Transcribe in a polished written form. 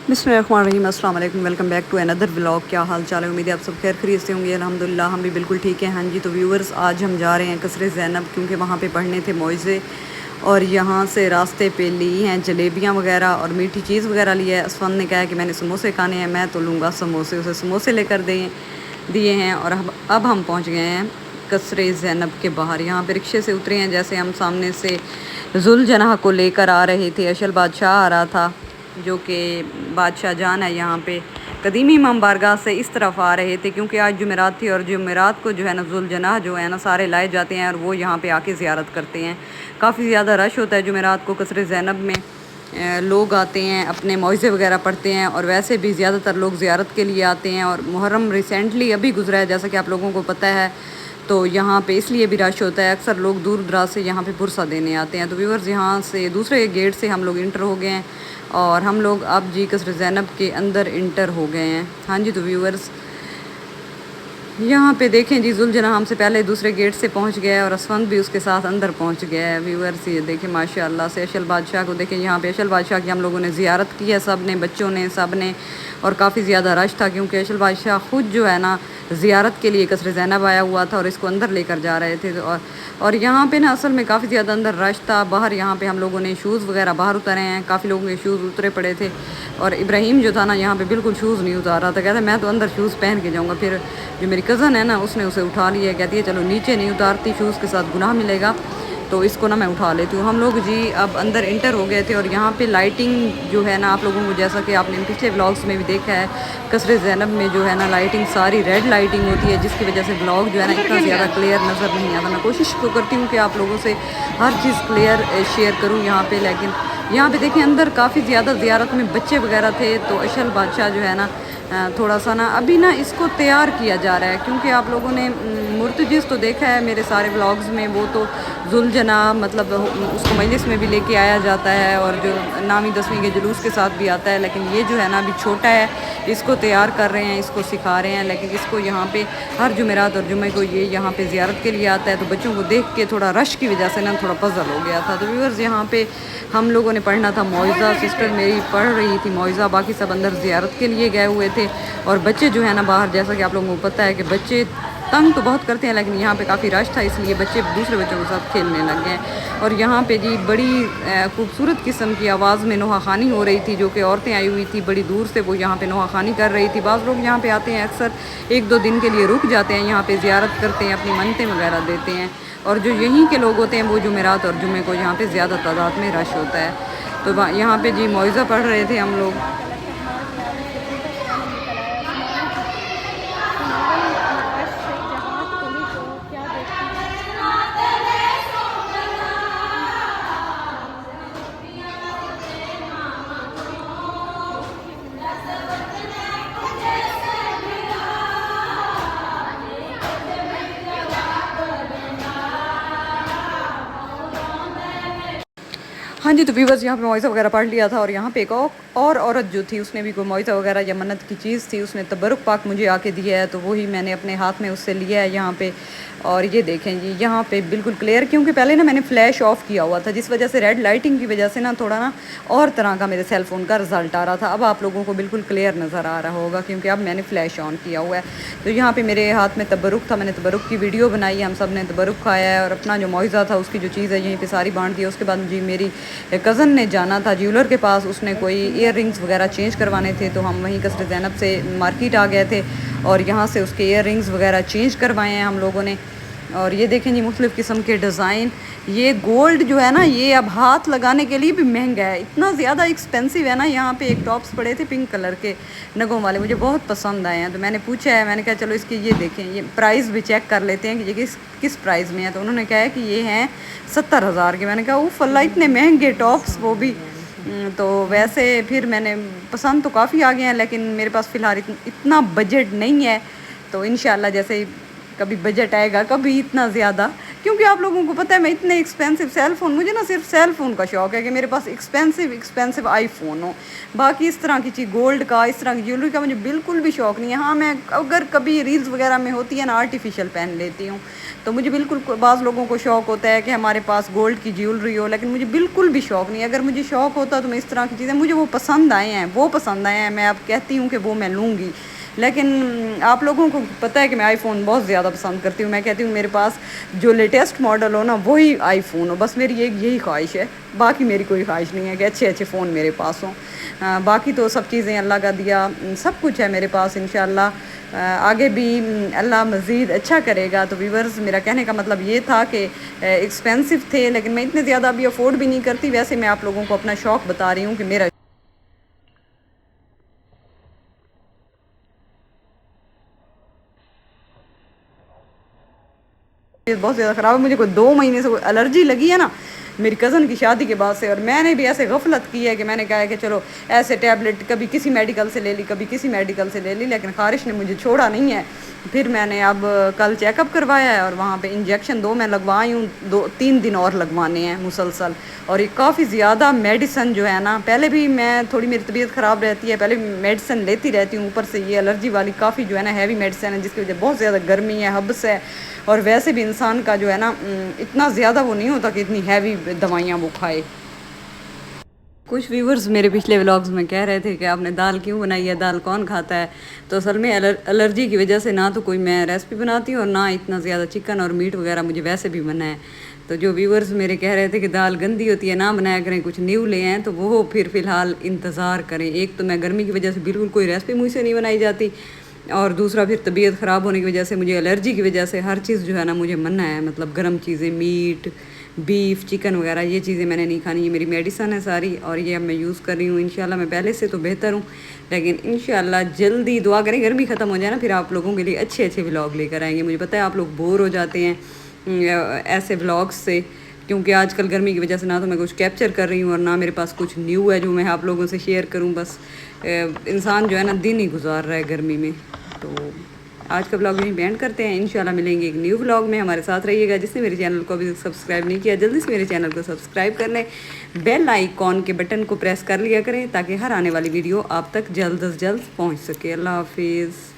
बिस्मिल्लाहिर्रहमानिर्रहीम, अस्सलाम वालेकुम, welcome back to another vlog. क्या हाल चाल है? उम्मीद है आप सब खैर खरीद से होंगे। अल्हम्दुलिल्लाह हम भी बिल्कुल ठीक हैं। हाँ जी, तो व्यूअर्स आज हम जा रहे हैं कसरे ज़ैनब, क्योंकि वहाँ पे पढ़ने थे मौइज़े, और यहाँ से रास्ते पे ली हैं जलेबियाँ वगैरह और मीठी चीज़ वगैरह लिया है। असफन ने कहा है कि मैंने समोसे खाने हैं, मैं तो लूँगा समोसे, उसे समोसे लेकर दिए हैं। और अब हम पहुँच गए हैं कसरे ज़ैनब के बाहर। यहाँ पे रिक्शे से उतरे हैं, जैसे हम सामने से जुलजनाह को लेकर आ रहे थे। अशल बादशाह आ रहा था, जो कि बादशाह जान है यहाँ पे कदीमी इमाम बारगाह से इस तरफ आ रहे थे, क्योंकि आज जुमेरात थी और जुमेरात को जो है ना जुलजनाह जो है ना सारे लाए जाते हैं और वो यहाँ पे आके ज़ियारत करते हैं। काफ़ी ज़्यादा रश होता है जुमेरात को कसरे ज़ैनब में। लोग आते हैं, अपने मौइज़े वगैरह पढ़ते हैं, और वैसे भी ज़्यादातर लोग ज़ियारत के लिए आते हैं। और मुहर्रम रिसेंटली अभी गुजरा है, जैसा कि आप लोगों को पता है, तो यहाँ पे इसलिए भी रश होता है। अक्सर लोग दूर दराज से यहाँ पे पुरसा देने आते हैं। तो व्यूअर्स यहाँ से दूसरे गेट से हम लोग इंटर हो गए हैं और हम लोग अब जी कसर ज़ैनब के अंदर इंटर हो गए हैं। हाँ जी, तो व्यूअर्स यहाँ पे देखें जी, जुलजना हमसे पहले दूसरे गेट से पहुँच गया है और असफंद भी उसके साथ अंदर पहुँच गया है। व्यूअर्स ये देखें माशाल्लाह से अशल बादशाह को देखें। यहाँ पे अशल बादशाह की हम लोगों ने ज़ियारत की है, सब ने, बच्चों ने, सब ने। और काफ़ी ज़्यादा रश था, क्योंकि अशल बादशाह ख़ुद जो है ना ज़ियारत के लिए कसर ज़ैनब आया हुआ था और इसको अंदर लेकर जा रहे थे। और यहाँ पे ना असल में काफ़ी ज़्यादा अंदर रश था। बाहर यहाँ पे हम लोगों ने शूज़ वगैरह बाहर उतारे हैं, काफ़ी लोगों के शूज़ उतरे पड़े थे। और इब्राहिम जो था ना यहाँ पे बिल्कुल शूज़ नहीं उतार रहा था, कहता मैं तो अंदर शूज़ पहन के जाऊँगा। फिर जो मेरी कज़न है ना, उसने उसे उठा लिया, कहती है चलो नीचे नहीं उतारती, शूज़ के साथ गुनाह मिलेगा, तो इसको ना मैं उठा लेती हूँ। हम लोग जी अब अंदर इंटर हो गए थे और यहाँ पे लाइटिंग जो है ना, आप लोगों को जैसा कि आपने पिछले व्लॉग्स में भी देखा है, कसरे ज़ैनब में जो है ना लाइटिंग सारी रेड लाइटिंग होती है, जिसकी वजह से व्लॉग जो है ना इतना ज़्यादा क्लियर नज़र नहीं आता। मैं कोशिश तो करती हूँ कि आप लोगों से हर चीज़ क्लियर शेयर करूँ यहाँ पर, लेकिन यहाँ पे देखें अंदर काफ़ी ज़्यादा ज़ियारत में बच्चे वगैरह थे। तो अशल बादशाह जो है ना थोड़ा सा ना अभी ना इसको तैयार किया जा रहा है, क्योंकि आप लोगों ने मुर्तजिज़ तो देखा है मेरे सारे व्लॉग्स में, वो तो जुलजना मतलब उसको मजलिस में भी लेके आया जाता है और जो नामी दसवीं के जुलूस के साथ भी आता है। लेकिन ये जो है ना अभी छोटा है, इसको तैयार कर रहे हैं, इसको सिखा रहे हैं। लेकिन इसको यहाँ पे हर जुमेरात और जुमे को ये यहाँ पे ज़ियारत के लिए आता है। तो बच्चों को देख के थोड़ा रश की वजह से ना थोड़ा पज़ल हो गया था। तो व्यूअर्स यहाँ पे हम लोगों ने पढ़ना था मौइज़ा, सिस्टर मेरी पढ़ रही थी मौइज़ा, बाकी सब अंदर ज़ियारत के लिए गए हुए थे। और बच्चे जो है ना बाहर, जैसा कि आप लोगों को पता है कि बच्चे तंग तो बहुत करते हैं, लेकिन यहाँ पे काफ़ी रश था, इसलिए बच्चे दूसरे बच्चों के साथ खेलने लग गए। और यहाँ पे जी बड़ी खूबसूरत किस्म की आवाज़ में नोहा खानी हो रही थी, जो कि औरतें आई हुई थी बड़ी दूर से, वो यहाँ पे नोहा खानी कर रही थी। बाज़ लोग यहाँ पे आते हैं, अक्सर 1-2 दिन के लिए रुक जाते हैं, यहाँ पे ज़ियारत करते हैं, अपनी मन्नतें वगैरह देते हैं। और जो यहीं के लोग होते हैं वो जुमेरात और जुमे को यहाँ पे ज़्यादा तादाद में रश होता है। तो यहाँ पे जी मौइज़ा पढ़ रहे थे हम लोग। हाँ जी, तो व्यूअर्स यहाँ पे मौइज़ा वगैरह पढ़ लिया था और यहाँ पे एक और औरत जो थी, उसने भी कोई मौइज़ा वगैरह या मन्नत की चीज़ थी, उसने तबरुक पाक मुझे आके दिया है, तो वही मैंने अपने हाथ में उससे लिया है यहाँ पे। और ये देखें जी यहाँ पे बिल्कुल क्लियर, क्योंकि पहले ना मैंने फ़्लैश ऑफ़ किया हुआ था, जिस वजह से रेड लाइटिंग की वजह से ना थोड़ा ना और तरह का मेरे सेल फ़ोन का रिज़ल्ट आ रहा था। अब आप लोगों को बिल्कुल क्लियर नज़र आ रहा होगा, क्योंकि अब मैंने फ़्लैश ऑन किया हुआ है। तो यहाँ पे मेरे हाथ में तबरुक था, मैंने तबरुक की वीडियो बनाई है, हम सब ने तबरुक खाया है और अपना जो मौइज़ा था उसकी जो चीज़ है यहीं पर सारी बाँट दी। उसके बाद जी मेरी कज़न ने जाना था ज्वेलर के पास, उसने कोई ईयर रिंग्स वगैरह चेंज करवाने थे, तो हम वहीं कसर ज़ैनब से मार्केट आ गए थे और यहाँ से उसके ईयर रिंग्स वगैरह चेंज करवाए हैं हम लोगों ने। और ये देखें जी मुख्तलिफ़ किस्म के डिज़ाइन, ये गोल्ड जो है ना ये अब हाथ लगाने के लिए भी महंगा है, इतना ज़्यादा एक्सपेंसिव है ना। यहाँ पे एक टॉप्स पड़े थे पिंक कलर के नगों वाले, मुझे बहुत पसंद आए हैं, तो मैंने पूछा है, मैंने कहा चलो इसके ये देखें, ये प्राइस भी चेक कर लेते हैं कि ये किस प्राइस में है। तो उन्होंने कहा है कि ये हैं 70,000 के। मैंने कहा उफ़ अल्लाह, इतने महंगे टॉप्स, वो भी। तो वैसे फिर मैंने पसंद तो काफ़ी आ गए हैं, लेकिन मेरे पास फ़िलहाल इतना बजट नहीं है। तो इंशाल्लाह जैसे कभी बजट आएगा, कभी इतना ज़्यादा کیونکہ آپ لوگوں کو پتہ ہے میں اتنے ایکسپینسو سیل فون، مجھے نا صرف سیل فون کا شوق ہے کہ میرے پاس ایکسپینسو آئی فون ہو، باقی اس طرح کی چیز گولڈ کا، اس طرح کی جیولری کا مجھے بالکل بھی شوق نہیں ہے۔ ہاں میں اگر کبھی ریلز وغیرہ میں ہوتی ہے نا آرٹیفیشیل پہن لیتی ہوں، تو مجھے بالکل، بعض لوگوں کو شوق ہوتا ہے کہ ہمارے پاس گولڈ کی جیولری ہو، لیکن مجھے بالکل بھی شوق نہیں ہے۔ اگر مجھے شوق ہوتا تو میں اس طرح کی چیزیں، مجھے وہ پسند آئے ہیں، میں اب کہتی ہوں کہ وہ میں لوں گی، لیکن آپ لوگوں کو پتہ ہے کہ میں آئی فون بہت زیادہ پسند کرتی ہوں۔ میں کہتی ہوں میرے پاس جو لیٹسٹ ماڈل ہو نا وہی آئی فون ہو، بس میری یہی خواہش ہے، باقی میری کوئی خواہش نہیں ہے کہ اچھے فون میرے پاس ہوں۔ باقی تو سب چیزیں اللہ کا دیا سب کچھ ہے میرے پاس، انشاءاللہ آگے بھی اللہ مزید اچھا کرے گا۔ تو ویورز میرا کہنے کا مطلب یہ تھا کہ ایکسپینسو تھے، لیکن میں اتنے زیادہ ابھی افورڈ بھی نہیں کرتی۔ ویسے میں آپ لوگوں کو اپنا شوق بتا رہی ہوں کہ میرا بہت زیادہ خراب ہے، مجھے کوئی 2 مہینے سے کوئی الرجی لگی ہے نا میری کزن کی شادی کے بعد سے، اور میں نے بھی ایسے غفلت کی ہے کہ میں نے کہا ہے کہ چلو ایسے ٹیبلٹ کبھی کسی میڈیکل سے لے لی، کبھی کسی میڈیکل سے لے لی، لیکن خارش نے مجھے چھوڑا نہیں ہے۔ پھر میں نے اب کل چیک اپ کروایا ہے، اور وہاں پہ انجیکشن 2 میں لگوائی ہوں، 2-3 دن اور لگوانے ہیں مسلسل۔ اور یہ کافی زیادہ میڈیسن جو ہے نا، پہلے بھی میں تھوڑی میری طبیعت خراب رہتی ہے، پہلے میڈیسن لیتی رہتی ہوں، اوپر سے یہ الرجی والی کافی جو ہے نا ہیوی میڈیسن ہے، جس کی وجہ بہت زیادہ گرمی ہے، حبس ہے، اور ویسے بھی انسان کا جو ہے نا اتنا زیادہ وہ نہیں ہوتا کہ اتنی ہیوی دوائیاں وہ کھائے۔ کچھ ویورز میرے پچھلے ولاگز میں کہہ رہے تھے کہ آپ نے دال کیوں بنائی ہے، دال کون کھاتا ہے؟ تو اصل میں الرجی کی وجہ سے نہ تو کوئی میں ریسپی بناتی ہوں، اور نہ اتنا زیادہ چکن اور میٹ وغیرہ مجھے ویسے بھی منع ہے۔ تو جو ویورز میرے کہہ رہے تھے کہ دال گندی ہوتی ہے نہ بنایا کریں، کچھ نیو لے ہیں، تو وہ پھر فی الحال انتظار کریں۔ ایک تو میں گرمی کی وجہ سے بالکل کوئی ریسپی مجھ سے نہیں بنائی جاتی، اور دوسرا پھر طبیعت خراب ہونے کی وجہ سے، مجھے الرجی کی وجہ سے ہر چیز جو ہے نا مجھے منع ہے، مطلب گرم چیزیں، میٹ، بیف، چکن وغیرہ یہ چیزیں میں نے نہیں کھانی۔ یہ میری میڈیسن ہے ساری، اور یہ اب میں یوز کر رہی ہوں۔ انشاءاللہ میں پہلے سے تو بہتر ہوں، لیکن انشاءاللہ جلدی دعا کریں، گرمی ختم ہو جائے نا، پھر آپ لوگوں کے لیے اچھے ولاگ لے کر آئیں گے۔ مجھے پتہ ہے آپ لوگ بور ہو جاتے ہیں ایسے ولاگس سے، کیونکہ آج کل گرمی کی وجہ سے نہ تو میں کچھ کیپچر کر رہی ہوں، اور نہ میرے پاس کچھ نیو ہے جو میں آپ لوگوں سے شیئر کروں۔ بس انسان جو ہے نا دن ہی گزار رہا ہے گرمی میں۔ تو آج کا ولاگ یہیں بینڈ کرتے ہیں، انشاءاللہ ملیں گے ایک نیو ولاگ میں۔ ہمارے ساتھ رہیے گا۔ جس نے میرے چینل کو ابھی سبسکرائب نہیں کیا، جلدی سے میرے چینل کو سبسکرائب کر لیں، بیل آئیکن کے بٹن کو پریس کر لیا کریں، تاکہ ہر آنے والی ویڈیو آپ تک جلد از جلد پہنچ سکے۔ اللہ حافظ۔